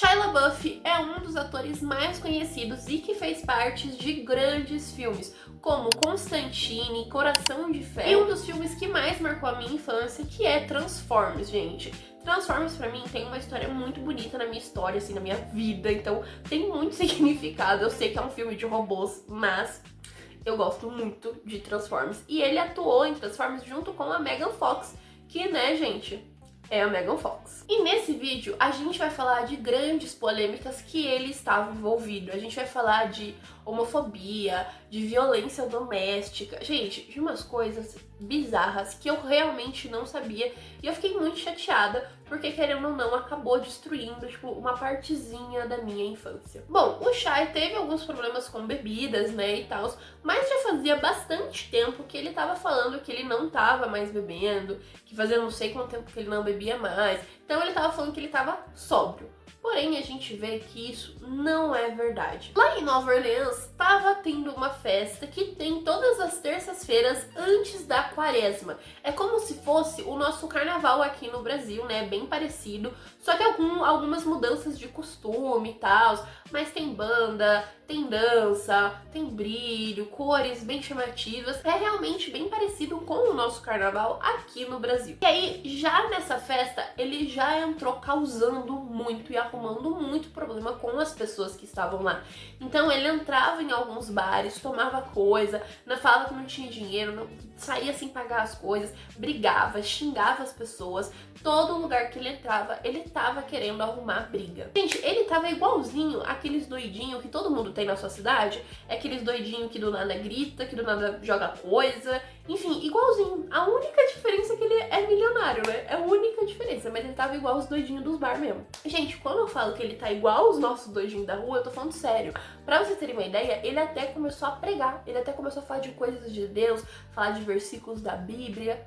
Shia LaBeouf é um dos atores mais conhecidos e que fez parte de grandes filmes, como Constantine, Coração de Ferro, e um dos filmes que mais marcou a minha infância, que é Transformers, gente. Transformers pra mim tem uma história muito bonita na minha história, assim, na minha vida, então tem muito significado. Eu sei que é um filme de robôs, mas eu gosto muito de Transformers. E ele atuou em Transformers junto com a Megan Fox, que, né, gente, é a Megan Fox. E nesse vídeo a gente vai falar de grandes polêmicas que ele estava envolvido. A gente vai falar de homofobia, de violência doméstica, gente, de umas coisas bizarras que eu realmente não sabia. E eu fiquei muito chateada, porque querendo ou não, acabou destruindo, tipo, uma partezinha da minha infância. Bom, o Shia teve alguns problemas com bebidas, né, e tal, mas já fazia bastante tempo que ele tava falando que ele não tava mais bebendo, que fazia não sei quanto tempo que ele não bebia mais. Então ele tava falando que ele tava sóbrio. Porém, a gente vê que isso não é verdade. Lá em Nova Orleans, estava tendo uma festa que tem todas as terças-feiras antes da quaresma. É como se fosse o nosso carnaval aqui no Brasil, né? Bem parecido, só que algumas mudanças de costume e tal. Mas tem banda, tem dança, tem brilho, cores bem chamativas. É realmente bem parecido com o nosso carnaval aqui no Brasil. E aí, já nessa festa, ele já entrou causando muito e arrumando muito problema com as pessoas que estavam lá. Então ele entrava em alguns bares, tomava coisa, falava que não tinha dinheiro, não, saía sem pagar as coisas, brigava, xingava as pessoas. Todo lugar que ele entrava, ele tava querendo arrumar briga. Gente, ele tava igualzinho aqueles doidinhos que todo mundo tem na sua cidade. É aqueles doidinhos que do nada grita, que do nada joga coisa. Enfim, igualzinho. A única diferença é que ele é milionário, né? É a única diferença, mas ele tava igual os doidinhos dos bar mesmo. Gente, quando eu falo que ele tá igual os nossos doidinhos da rua, eu tô falando sério. Pra vocês terem uma ideia, ele até começou a pregar. Ele até começou a falar de coisas de Deus, falar de versículos da Bíblia,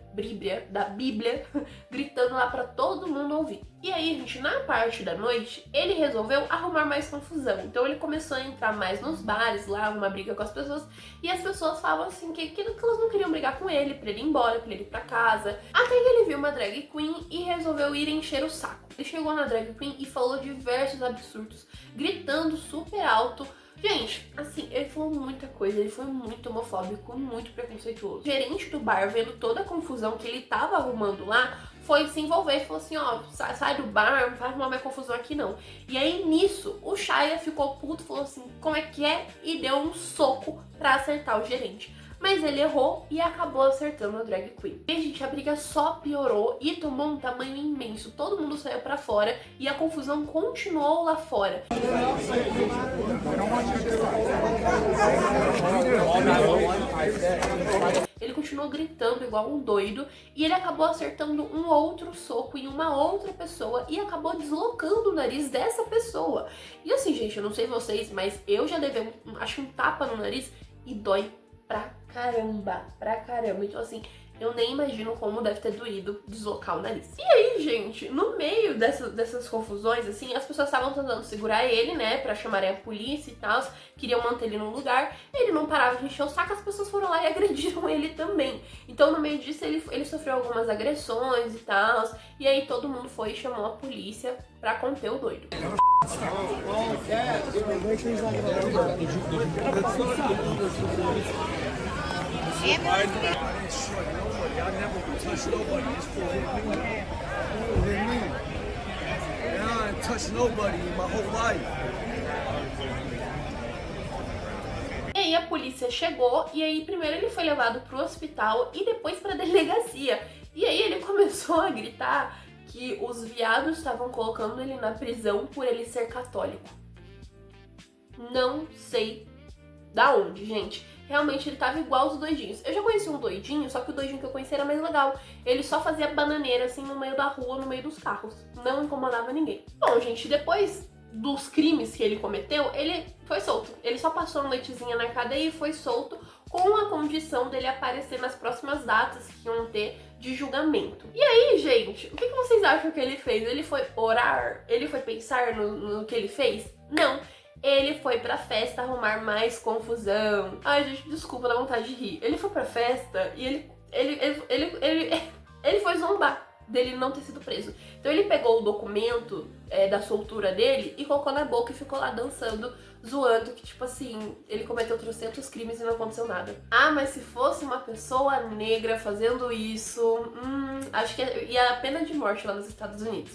gritando lá pra todo mundo ouvir. E aí, gente, na parte da noite, ele resolveu arrumar mais confusão. Então ele começou a entrar mais nos bares lá, arrumar briga com as pessoas. E as pessoas falavam assim que elas não queriam brigar com ele, pra ele ir embora, pra ele ir pra casa. Até que ele viu uma drag queen e resolveu ir encher o saco. Ele chegou na drag queen e falou diversos absurdos, gritando super alto. Gente, assim, ele falou muita coisa, ele foi muito homofóbico, muito preconceituoso. O gerente do bar, vendo toda a confusão que ele tava arrumando lá, foi se envolver e falou assim, ó, sai do bar, não vai arrumar mais confusão aqui não. E aí, nisso, o Shia ficou puto, falou assim, como é que é? E deu um soco pra acertar o gerente. Mas ele errou e acabou acertando a drag queen. E, gente, a briga só piorou e tomou um tamanho imenso. Todo mundo saiu pra fora e a confusão continuou lá fora. Ele continuou gritando igual um doido e ele acabou acertando um outro soco em uma outra pessoa e acabou deslocando o nariz dessa pessoa. E assim, gente, eu não sei vocês, mas eu já levei acho um tapa no nariz e dói pra caramba. Então assim, eu nem imagino como deve ter doído deslocar o nariz. E aí, gente, no meio dessas confusões, assim, as pessoas estavam tentando segurar ele, né, pra chamarem a polícia e tal, queriam manter ele no lugar. Ele não parava de encher o saco, as pessoas foram lá e agrediram ele também. Então, no meio disso, ele sofreu algumas agressões e tal, e aí todo mundo foi e chamou a polícia pra conter o doido. E aí a polícia chegou e aí primeiro ele foi levado pro hospital e depois pra delegacia. E aí ele começou a gritar que os viados estavam colocando ele na prisão por ele ser católico. Não sei da onde, gente. Realmente ele tava igual os doidinhos. Eu já conheci um doidinho, só que o doidinho que eu conheci era mais legal. Ele só fazia bananeira assim no meio da rua, no meio dos carros. Não incomodava ninguém. Bom, gente, depois dos crimes que ele cometeu, ele foi solto. Ele só passou uma noitezinha na cadeia e foi solto, com a condição dele aparecer nas próximas datas que iam ter de julgamento. E aí, gente, o que vocês acham que ele fez? Ele foi orar? Ele foi pensar no que ele fez? Não. Ele foi pra festa arrumar mais confusão. Ai, gente, desculpa, dá vontade de rir. Ele foi pra festa e ele foi zombar dele não ter sido preso. Então ele pegou o documento da soltura dele e colocou na boca e ficou lá dançando, zoando que, tipo assim, ele cometeu 300 crimes e não aconteceu nada. Ah, mas se fosse uma pessoa negra fazendo isso, acho que ia a pena de morte lá nos Estados Unidos.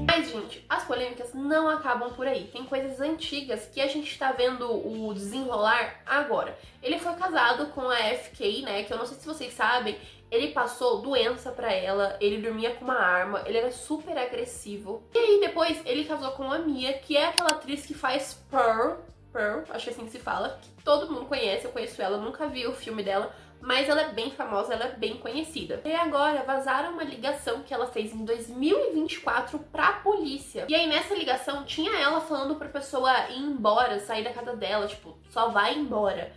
Mas, gente, as polêmicas não acabam por aí. Tem coisas antigas que a gente tá vendo o desenrolar agora. Ele foi casado com a FK, né, que eu não sei se vocês sabem, ele passou doença pra ela, ele dormia com uma arma, ele era super agressivo. E aí depois ele casou com a Mia, que é aquela atriz que faz Pearl, acho que é assim que se fala, que todo mundo conhece, eu conheço ela, nunca vi o filme dela, mas ela é bem famosa, ela é bem conhecida. E agora vazaram uma ligação que ela fez em 2024 pra polícia. E aí nessa ligação tinha ela falando pra pessoa ir embora, sair da casa dela, tipo, só vai embora.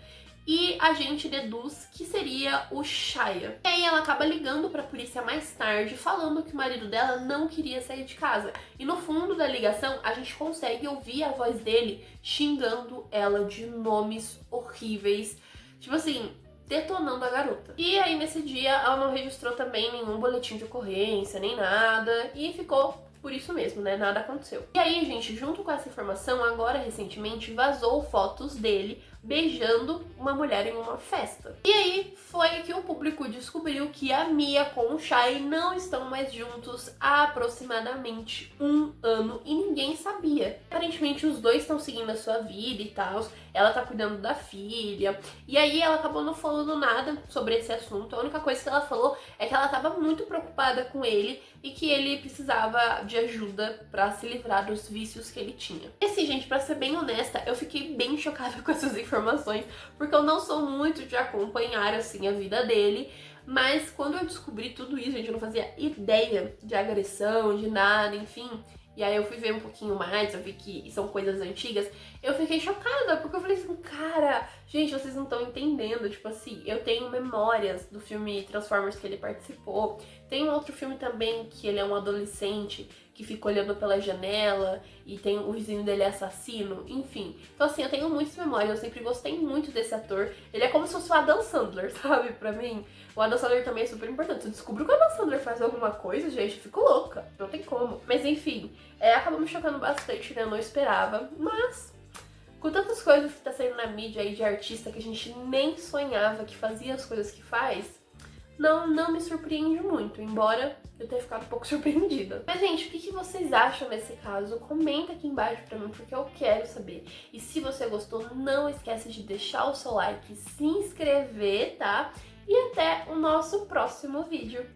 E a gente deduz que seria o Shia. E aí ela acaba ligando pra polícia mais tarde, falando que o marido dela não queria sair de casa. E no fundo da ligação, a gente consegue ouvir a voz dele xingando ela de nomes horríveis. Tipo assim, detonando a garota. E aí nesse dia ela não registrou também nenhum boletim de ocorrência, nem nada. E ficou por isso mesmo, né? Nada aconteceu. E aí, gente, junto com essa informação, agora recentemente vazou fotos dele beijando uma mulher em uma festa. E aí foi que o público descobriu que a Mia com o Shia não estão mais juntos há aproximadamente 1 ano e ninguém sabia. Aparentemente os dois estão seguindo a sua vida e tal, ela tá cuidando da filha. E aí ela acabou não falando nada sobre esse assunto. A única coisa que ela falou é que ela tava muito preocupada com ele e que ele precisava de ajuda pra se livrar dos vícios que ele tinha. E assim, gente, pra ser bem honesta, eu fiquei bem chocada com essas informações, porque eu não sou muito de acompanhar, assim, a vida dele, mas quando eu descobri tudo isso, gente, eu não fazia ideia de agressão, de nada, enfim. E aí eu fui ver um pouquinho mais, eu vi que são coisas antigas, eu fiquei chocada, porque eu falei assim, cara, gente, vocês não estão entendendo, tipo assim, eu tenho memórias do filme Transformers que ele participou, tem um outro filme também que ele é um adolescente que fica olhando pela janela e tem o vizinho dele é assassino, enfim. Então assim, eu tenho muitas memórias, eu sempre gostei muito desse ator, ele é como se fosse o Adam Sandler, sabe, pra mim. O Adam Sandler também é super importante, se eu descubro que o Adam Sandler faz alguma coisa, gente, eu fico louca, não tem como. Mas enfim, acabou me chocando bastante, né, eu não esperava, mas com tantas coisas que tá saindo na mídia aí de artista que a gente nem sonhava que fazia as coisas que faz, não me surpreende muito, embora eu tenha ficado um pouco surpreendida. Mas, gente, o que vocês acham desse caso? Comenta aqui embaixo pra mim, porque eu quero saber. E se você gostou, não esquece de deixar o seu like, se inscrever, tá? E até o nosso próximo vídeo.